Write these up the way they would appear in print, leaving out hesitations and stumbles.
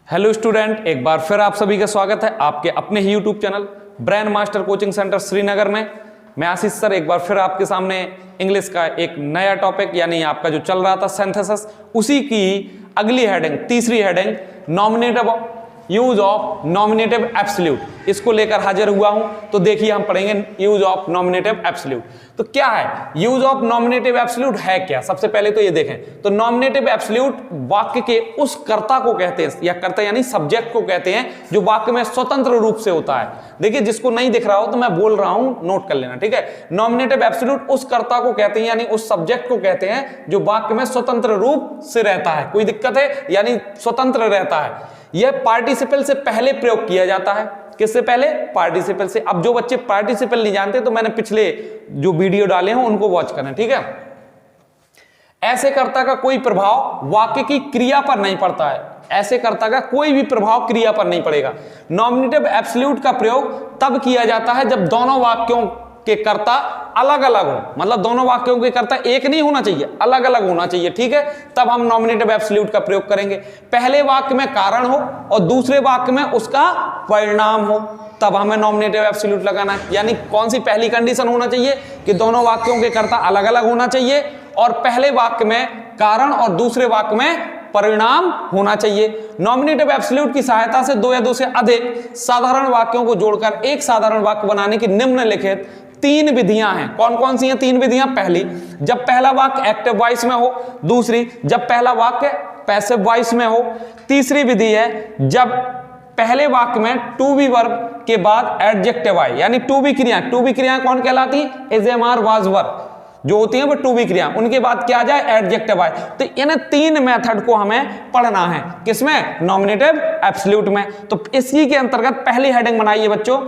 Hello student, एक बार फिर आप सभी का स्वागत है आपके अपने ही YouTube channel brain master coaching centre Srinagar में। मैं आशीष सर एक बार फिर आपके सामने इंग्लिश का एक नया टॉपिक यानी आपका जो चल रहा था सिंथेसिस, उसी की अगली हेडिंग, तीसरी heading nominative use of nominative absolute, इसको लेकर हाजिर हुआ हूं। तो देखिए हम पढ़ेंगे यूज ऑफ नॉमिनेटिव एब्सोल्यूट। तो क्या है यूज ऑफ नॉमिनेटिव एब्सोल्यूट, है क्या? सबसे पहले तो ये देखें तो नॉमिनेटिव एब्सोल्यूट वाक्य के उस कर्ता को कहते हैं, या कर्ता यानी सब्जेक्ट को कहते हैं जो वाक्य में स्वतंत्र रूप से होता है। देखिए जिसको नहीं दिख रहा हो तो मैं बोल रहा हूं, नोट कर लेना, ठीक है। नॉमिनेटिव एब्सोल्यूट उस कर्ता को कहते हैं यानी उस सब्जेक्ट को कहते हैं जो वाक्य में स्वतंत्र रूप से रहता है। कोई दिक्कत है? यानी स्वतंत्र रहता है। यह पार्टिसिपल से पहले प्रयोग किया जाता है। किससे पहले? पार्टिसिपल से। अब जो बच्चे पार्टिसिपल नहीं जानते तो मैंने पिछले जो वीडियो डाले हैं उनको वॉच करें, ठीक है। ऐसे कर्ता का कोई प्रभाव वाक्य की क्रिया पर नहीं पड़ता है। ऐसे कर्ता का कोई भी प्रभाव क्रिया पर नहीं पड़ेगा। नॉमिनेटिव एब्सोल्यूट का प्रयोग तब किया जाता है जब दोनों वाक्यों के कर्ता अलग अलग हो, मतलब दोनों वाक्यों के कर्ता एक नहीं होना चाहिए, अलग अलग होना चाहिए, ठीक है। तब हम नॉमिनेटिव एब्सोल्यूट का प्रयोग करेंगे। पहले वाक्य में कारण हो और दूसरे वाक्य में उसका परिणाम हो, तब हमें नॉमिनेटिव एब्सोल्यूट लगाना है। यानी कौन सी पहली कंडीशन होना चाहिए कि दोनों वाक्यों के कर्ता अलग अलग होना चाहिए और पहले वाक्य में कारण और दूसरे वाक्य में परिणाम होना चाहिए। नॉमिनेटिव एब्सोल्यूट की सहायता से दो या दो से अधिक साधारण वाक्यों को जोड़कर एक साधारण वाक्य बनाने की निम्नलिखित तीन विधियां हैं। कौन कौन सी हैं तीन विधियां? पहली, जब पहला वाक्य एक्टिव वॉइस में हो। दूसरी, जब पहला वाक्य पैसिव वॉइस में हो। तीसरी विधि है जब पहले वाक्य में टू बी वर्ब के बाद एडजेक्टिव आए, यानी टू बी क्रिया। टू बी क्रिया कौन कहलाती? इज, एम, आर, वाज, वर जो होती है वो टू बी क्रिया, उनके बाद क्या आ जाए? एडजेक्टिव आए। तो इन तीन मेथड को हमें पढ़ना है। किसमें? नॉमिनेटिव एब्सोल्यूट में। तो इसी के अंतर्गत पहली हेडिंग बनाइए बच्चों,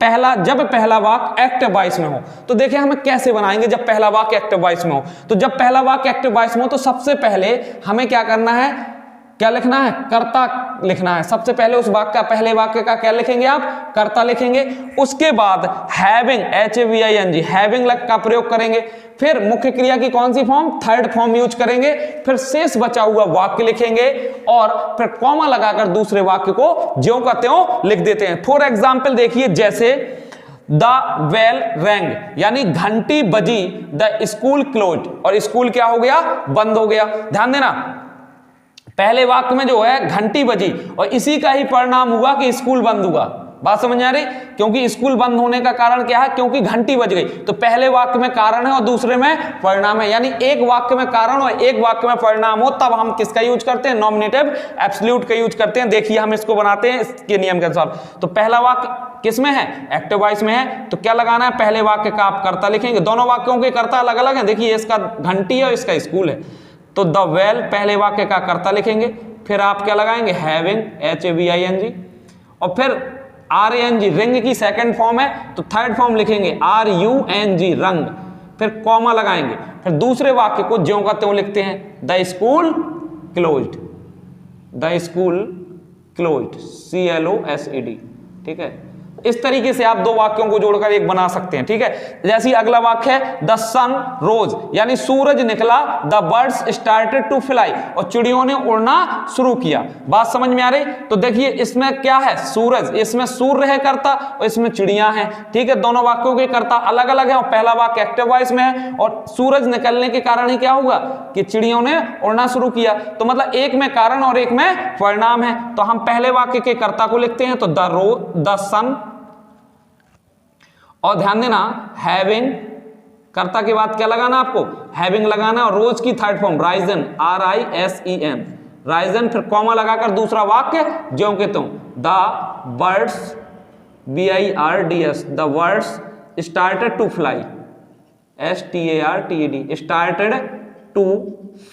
पहला, जब पहला वाक्य एक्टिव वॉइस में हो। तो देखिए हमें कैसे बनाएंगे जब पहला वाक्य एक्टिव वॉइस में हो। तो जब पहला वाक्य एक्टिव वॉइस में हो तो सबसे पहले हमें क्या करना है? क्या लिखना है? कर्ता लिखना है। सबसे पहले उस वाक्य का, पहले वाक्य का क्या लिखेंगे आप? कर्ता लिखेंगे। उसके बाद हैविंग, HAVING, हैविंग का प्रयोग करेंगे। फिर मुख्य क्रिया की कौन सी फॉर्म? थर्ड फॉर्म यूज करेंगे। फिर शेष बचा हुआ वाक्य लिखेंगे और फिर कॉमा लगाकर दूसरे वाक्य को ज्यों का त्यों लिख देते हैं। फॉर एग्जाम्पल देखिए, जैसे द बेल रैंग यानी घंटी बजी, द स्कूल क्लोज्ड, और स्कूल क्या हो गया? बंद हो गया। ध्यान देना, पहले वाक्य में जो है घंटी बजी और इसी का ही परिणाम हुआ कि स्कूल बंद हुआ। बात समझ आ रही? क्योंकि स्कूल बंद होने का कारण क्या है? क्योंकि घंटी बज गई। तो पहले वाक्य में कारण है और दूसरे में परिणाम है, यानी एक वाक्य में कारण और एक वाक्य में परिणाम हो तब हम किसका यूज करते हैं? नॉमिनेटिव एब्सोल्यूट का यूज करते हैं। देखिए हम इसको बनाते हैं इसके नियम के अनुसार। तो पहला वाक्य किसमें है? एक्टिव वॉइस में है। तो क्या लगाना है? पहले वाक्य का आप कर्ता लिखेंगे। दोनों वाक्यों के कर्ता अलग अलग हैं। देखिए इसका घंटी है और इसका स्कूल है। तो द वेल पहले वाक्य का कर्ता लिखेंगे। फिर आप क्या लगाएंगे? हैविंग, HAVING, और फिर RANG, रिंग की सेकंड फॉर्म है तो थर्ड फॉर्म लिखेंगे RUNG, रंग। फिर कॉमा लगाएंगे। फिर दूसरे वाक्य को ज्यों का त्यों लिखते हैं, the school closed, the school closed, CLOSED, ठीक है। इस तरीके से आप दो वाक्यों को जोड़कर एक बना सकते हैं, ठीक है। जैसे अगला वाक्य है द सन रोज, यानी सूरज निकला, the birds started to fly, और चिड़ियों ने उड़ना शुरू किया। बात समझ में आ रही? तो देखिए इसमें क्या है? सूरज, इसमें सूर्य है कर्ता और इसमें चिड़ियां हैं, ठीक है। दोनों वाक्यों के कर्ता अलग अलग है और पहला वाक्य एक्टिव वॉइस में है और सूरज निकलने के कारण ही क्या होगा कि चिड़ियों ने उड़ना शुरू किया। तो मतलब एक में कारण और एक में परिणाम है। तो हम पहले वाक्य के कर्ता को लिखते हैं तो द सन, और ध्यान देना हैविंग, कर्ता के बाद क्या लगाना आपको? हैविंग लगाना, और रोज की third form risen, RISEN, risen. फिर कॉमा लगाकर दूसरा वाक्य ज्यों के त्यों, the birds, BIRDS, the birds started to fly, STARTED, started to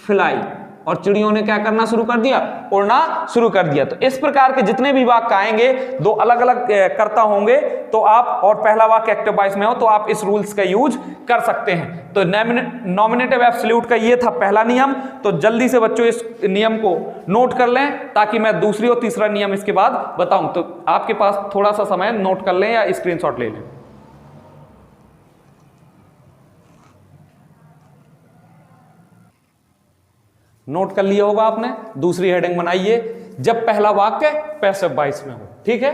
fly, और चिड़ियों ने क्या करना शुरू कर दिया? उड़ना शुरू कर दिया। तो इस प्रकार के जितने भी वाक्य आएंगे दो अलग अलग कर्ता होंगे तो आप, और पहला वाक्य एक्टिव वॉइस में हो तो आप इस रूल्स का यूज कर सकते हैं। तो नॉमिनेटिव एब्सोल्यूट का ये था पहला नियम। तो जल्दी से बच्चों इस नियम को नोट कर लें ताकि मैं दूसरी और तीसरा नियम इसके बाद बताऊं। तो आपके पास थोड़ा सा समय नोट कर लें या स्क्रीनशॉट ले लें। नोट कर लिया होगा आपने। दूसरी हेडिंग बनाइए जब पहला वाक्य पैसिव वॉइस में हो। ठीक है,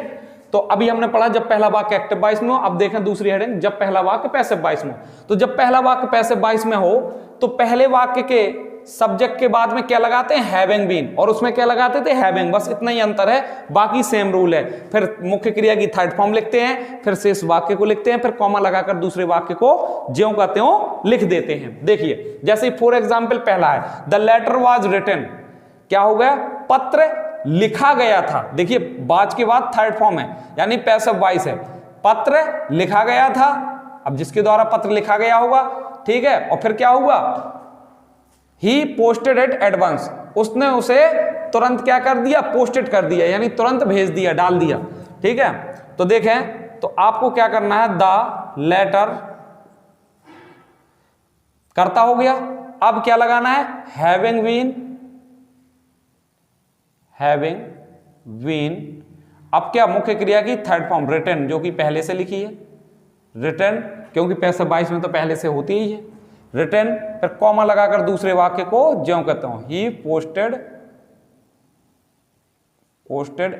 तो अभी हमने पढ़ा जब पहला वाक्य एक्टिव वॉइस में हो। अब देखें दूसरी हेडिंग, जब पहला वाक्य पैसिव वॉइस में हो। तो जब पहला वाक्य पैसिव वॉइस में हो तो पहले वाक्य के सब्जेक्ट के बाद में क्या लगाते हैं, हैविंग बीन, और उसमें क्या लगाते थे, हैविंग। बस इतना ही अंतर है, बाकी सेम रूल है। फिर मुख्य क्रिया की थर्ड फॉर्म लिखते हैं, फिर शेष वाक्य को लिखते हैं, फिर कॉमा लगाकर दूसरे वाक्य को ज्यों का त्यों लिख देते हैं। देखिए जैसे फॉर एग्जाम्पल पहला है द लेटर वाज रिटन, क्या हो गया, पत्र लिखा गया था। देखिए बाज के बाद थर्ड फॉर्म है यानी पैसिव वॉइस है, पत्र लिखा गया था। अब जिसके द्वारा पत्र लिखा गया होगा, ठीक है, और फिर क्या हुआ, he posted it at once, उसने उसे तुरंत क्या कर दिया, पोस्टेड कर दिया, यानी तुरंत भेज दिया, डाल दिया। ठीक है, तो देखें तो आपको क्या करना है, द लेटर करता हो गया। अब क्या लगाना है, हैविंग बीन। अब क्या, मुख्य क्रिया की थर्ड फॉर्म रिटन, जो कि पहले से लिखी है, रिटन, क्योंकि पैसिव वॉइस में तो पहले से होती ही है रिटन। फिर कॉमा लगाकर दूसरे वाक्य को ज्यों कहता हूं, ही पोस्टेड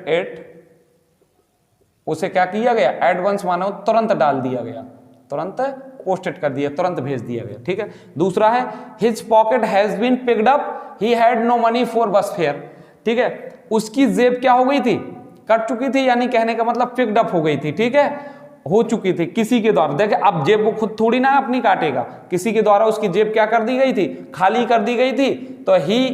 इट, उसे क्या किया गया, एडवांस मानो तुरंत डाल दिया गया, तुरंत पोस्टेड कर दिया, तुरंत भेज दिया गया। ठीक है, दूसरा है his pocket has been picked up, he had no money for bus fare. ठीक है, उसकी जेब क्या हो गई थी, कट चुकी थी, यानी कहने का मतलब पिक्ड अप हो गई थी। ठीक है, हो चुकी थी किसी के द्वारा। देखिए अब जेब वो खुद थोड़ी ना अपनी काटेगा, किसी के द्वारा उसकी जेब क्या कर दी गई थी, खाली कर दी गई थी। तो ही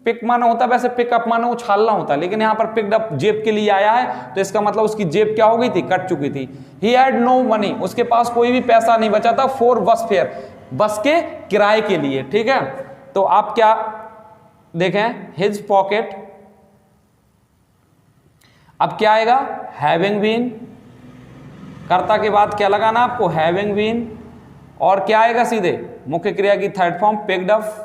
पिक माना होता, वैसे पिकअप माना उछालना होता, लेकिन यहां पर पिक्ड अप जेब के लिए आया है, तो इसका मतलब उसकी जेब क्या हो गई थी, कट चुकी थी। ही हैड नो मनी, उसके पास कोई भी पैसा नहीं बचा था, फॉर बस फेयर, बस के किराए के लिए। ठीक है, तो आप क्या देखें, हिज पॉकेट, अब क्या आएगा, हैविंग बीन, कर्ता के बाद क्या लगाना आपको, हैविंग बीन, और क्या आएगा सीधे, मुख्य क्रिया की third form picked up,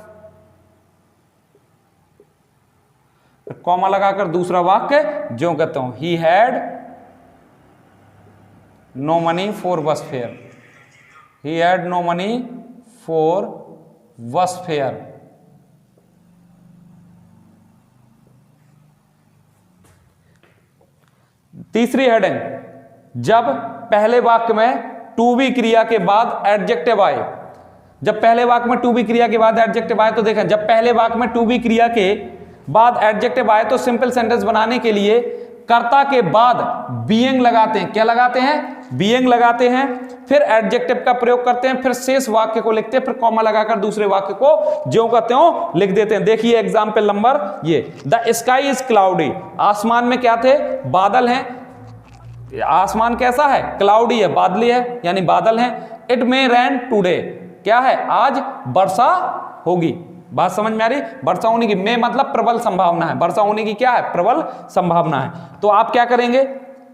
comma लगाकर दूसरा वाक्य जो कहता हूं, he had no money for bus fare, he had no money for bus fare. तीसरी हेडिंग, जब पहले वाक्य में टू बी क्रिया के बाद एडजेक्टिव आए, जब पहले वाक्य में टू बी क्रिया के बाद एडजेक्टिव आए, तो देखें जब पहले वाक्य में टू बी क्रिया के बाद एडजेक्टिव आए तो सिंपल सेंटेंस बनाने के लिए कर्ता के बाद बीइंग लगाते हैं। क्या लगाते हैं, बीइंग लगाते हैं, फिर एडजेक्टिव का प्रयोग करते हैं, फिर शेष वाक्य को लिखते हैं, फिर कॉमा लगाकर दूसरे वाक्य को ज्यों का त्यों लिख देते हैं। देखिए एग्जाम्पल नंबर ये, द स्काई इज क्लाउडी, आसमान में क्या थे, बादल हैं। आसमान कैसा है, क्लाउडी है, बादली है, यानी बादल है। इट मे रेन टुडे, क्या है, आज वर्षा होगी। बात समझ में आ रही, वर्षा होने की, मे मतलब प्रबल संभावना है, वर्षा होने की क्या है, प्रबल संभावना है। तो आप क्या करेंगे,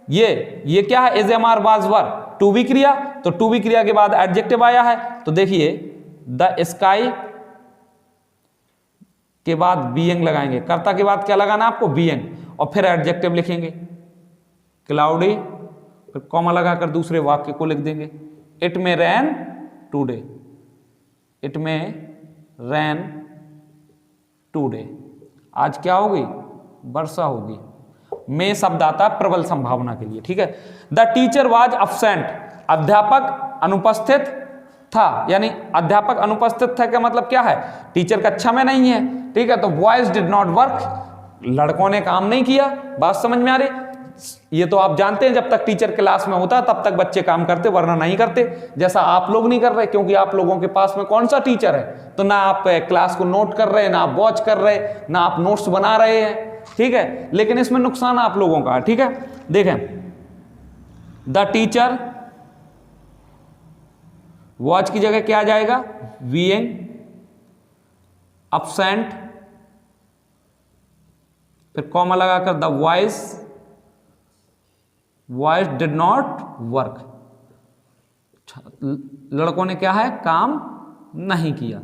ये क्या है, is am are was were, to be क्रिया, तो टू बी क्रिया के बाद एडजेक्टिव आया है, तो देखिए द स्काई के बाद बीइंग लगाएंगे, कर्ता के बाद क्या लगाना आपको, बीइंग, और फिर एडजेक्टिव लिखेंगे क्लाउडी, फिर कॉमा लगाकर दूसरे वाक्य को लिख देंगे, it may rain today, it may rain today, आज क्या होगी, वर्षा होगी। मे शब्द आता है प्रबल संभावना के लिए। ठीक है, द टीचर वाज अब्सेंट, अध्यापक अनुपस्थित था, यानी अध्यापक अनुपस्थित था का मतलब क्या है, टीचर कक्षा में नहीं है। ठीक है, तो बॉयज डिड नॉट वर्क, लड़कों ने काम नहीं किया। बात समझ में आ रही, ये तो आप जानते हैं जब तक टीचर क्लास में होता तब तक बच्चे काम करते, वरना नहीं करते, जैसा आप लोग नहीं कर रहे, क्योंकि आप लोगों के पास में कौन सा टीचर है, तो ना आप क्लास को नोट कर रहे, ना आप वॉच कर रहे, ना आप नोट्स बना रहे हैं। ठीक है, लेकिन इसमें नुकसान आप लोगों का है। ठीक है, देखें द टीचर, वॉच की जगह क्या आ जाएगा, बीइंग अब्सेंट, फिर कॉमा लगाकर the boys did not work, लड़कों ने क्या है, काम नहीं किया।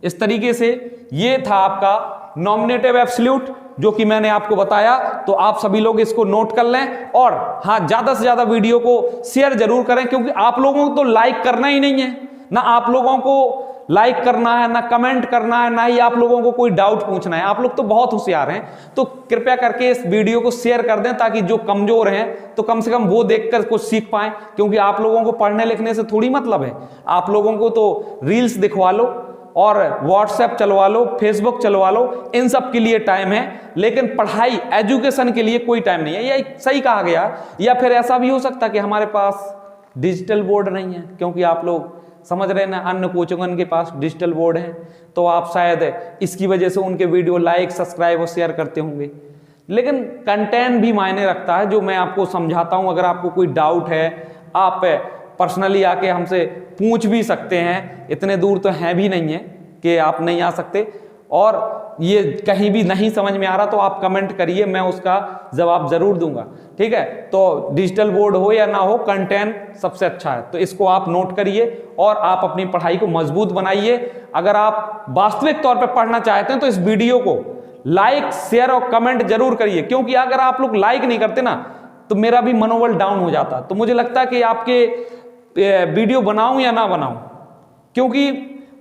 इस तरीके से ये था आपका नॉमिनेटिव एब्सोल्यूट, जो कि मैंने आपको बताया। तो आप सभी लोग इसको नोट कर लें, और हाँ, ज्यादा से ज्यादा वीडियो को शेयर जरूर करें, क्योंकि आप लोगों को तो लाइक करना ही नहीं है, ना आप लोगों को लाइक करना है, ना कमेंट करना है, ना ही आप लोगों को कोई डाउट पूछना है। आप लोग तो बहुत होशियार हैं, तो कृपया करके इस वीडियो को शेयर कर दें ताकि जो कमजोर हैं तो कम से कम वो देखकर कुछ सीख पाएं, क्योंकि आप लोगों को पढ़ने लिखने से थोड़ी मतलब है। आप लोगों को तो रील्स दिखवा लो और व्हाट्सएप चलवा लो, फेसबुक चलवा लो, इन सब के लिए टाइम है, लेकिन पढ़ाई एजुकेशन के लिए कोई टाइम नहीं है। यह सही कहा गया। या फिर ऐसा भी हो सकता है कि हमारे पास डिजिटल बोर्ड नहीं है, क्योंकि आप लोग समझ रहे हैं ना, अन्य कोचिंगों के पास डिजिटल बोर्ड है, तो आप शायद इसकी वजह से उनके वीडियो लाइक, सब्सक्राइब और शेयर करते होंगे। लेकिन कंटेंट भी मायने रखता है, जो मैं आपको समझाता हूं। अगर आपको कोई डाउट है, आप पर्सनली आके हमसे पूछ भी सकते हैं। इतने दूर तो हैं भी नहीं है कि आप नहीं आ सकते। और ये कहीं भी नहीं समझ में आ रहा तो आप कमेंट करिए, मैं उसका जवाब जरूर दूंगा। ठीक है, तो डिजिटल बोर्ड हो या ना हो, कंटेंट सबसे अच्छा है, तो इसको आप नोट करिए और आप अपनी पढ़ाई को मजबूत बनाइए। अगर आप वास्तविक तौर पे पढ़ना चाहते हैं तो इस वीडियो को लाइक, शेयर और कमेंट जरूर करिए, क्योंकि अगर आप लोग लाइक नहीं करते ना तो मेरा भी मनोबल डाउन हो जाता। तो मुझे लगता है कि आपके वीडियो बनाऊं या ना बनाऊं, क्योंकि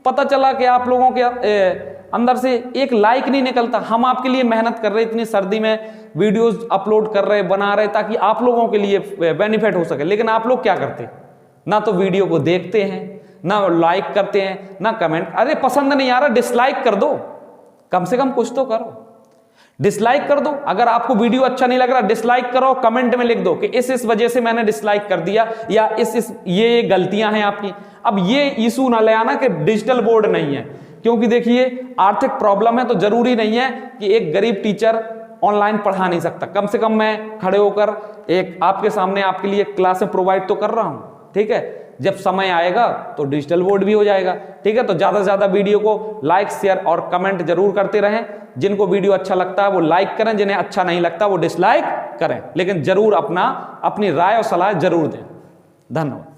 पता चला कि आप लोगों के अंदर से एक लाइक नहीं निकलता। हम आपके लिए मेहनत कर रहे, इतनी सर्दी में वीडियोस अपलोड कर रहे, बना रहे, ताकि आप लोगों के लिए बेनिफिट हो सके। लेकिन आप लोग क्या करते, ना तो वीडियो को देखते हैं, ना लाइक करते हैं, ना कमेंट। अरे पसंद नहीं आ रहा, डिसलाइक कर दो, कम से कम कुछ तो करो। डिसलाइक कर दो। अगर आपको वीडियो अच्छा नहीं लग रहा, डिसलाइक करो, कमेंट में लिख दो कि इस वजह से मैंने डिसलाइक कर दिया, या ये गलतियां हैं आपकी। अब ये इशू ना ले आना कि डिजिटल बोर्ड नहीं है, क्योंकि देखिए आर्थिक प्रॉब्लम है, तो जरूरी नहीं है कि एक गरीब टीचर ऑनलाइन पढ़ा नहीं सकता। कम से कम मैं खड़े होकर एक आपके सामने आपके लिए क्लासें प्रोवाइड तो कर रहा हूं। ठीक है, जब समय आएगा तो डिजिटल बोर्ड भी हो जाएगा। ठीक है, तो ज्यादा से ज्यादा वीडियो को लाइक, शेयर और कमेंट जरूर करते रहें। जिनको वीडियो अच्छा लगता है वो लाइक करें, जिन्हें अच्छा नहीं लगता वो डिसलाइक करें, लेकिन जरूर अपनी राय और सलाह जरूर दें। धन्यवाद।